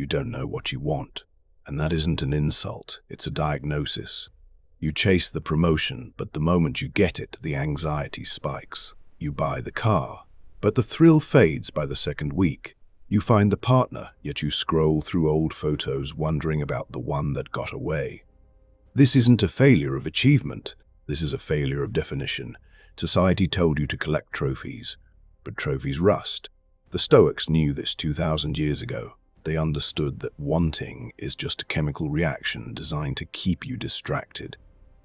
You don't know what you want. And that isn't an insult, it's a diagnosis. You chase the promotion, but the moment you get it, the anxiety spikes. You buy the car, but the thrill fades by the second week. You find the partner, yet you scroll through old photos wondering about the one that got away. This isn't a failure of achievement, this is a failure of definition. Society told you to collect trophies, but trophies rust. The Stoics knew this 2,000 years ago. They understood that wanting is just a chemical reaction designed to keep you distracted.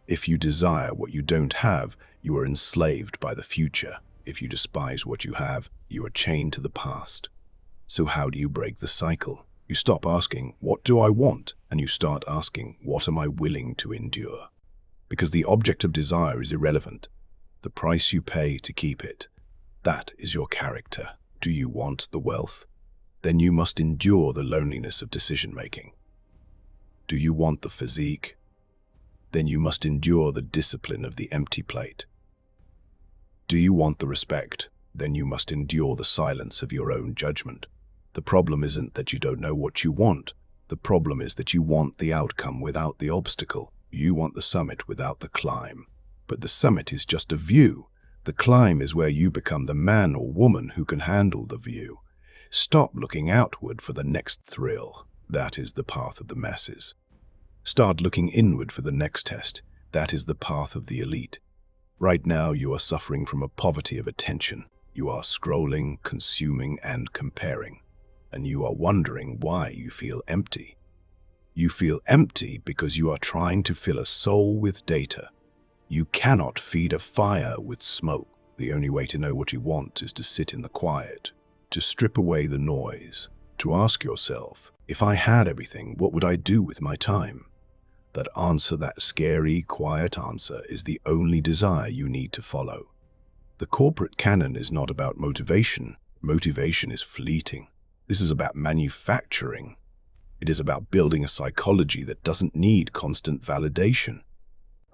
If you desire what you don't have, you are enslaved by the future. If you despise what you have, you are chained to the past. So how do you break the cycle? You stop asking, what do I want? And you start asking, what am I willing to endure? Because the object of desire is irrelevant. The price you pay to keep it, that is your character. Do you want the wealth? Then you must endure the loneliness of decision-making. Do you want the physique? Then you must endure the discipline of the empty plate. Do you want the respect? Then you must endure the silence of your own judgment. The problem isn't that you don't know what you want. The problem is that you want the outcome without the obstacle. You want the summit without the climb. But the summit is just a view. The climb is where you become the man or woman who can handle the view. Stop looking outward for the next thrill. That is the path of the masses. Start looking inward for the next test. That is the path of the elite. Right now you are suffering from a poverty of attention. You are scrolling, consuming, and comparing. And you are wondering why you feel empty. You feel empty because you are trying to fill a soul with data. You cannot feed a fire with smoke. The only way to know what you want is to sit in the quiet, to strip away the noise, to ask yourself, if I had everything, what would I do with my time? That answer, that scary, quiet answer, is the only desire you need to follow. The corporate canon is not about motivation. Motivation is fleeting. This is about manufacturing. It is about building a psychology that doesn't need constant validation.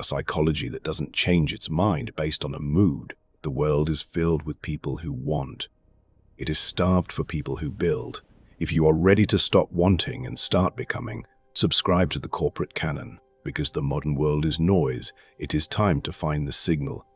A psychology that doesn't change its mind based on a mood. The world is filled with people who want. It is starved for people who build. If you are ready to stop wanting and start becoming, subscribe to the corporate canon. Because the modern world is noise, it is time to find the signal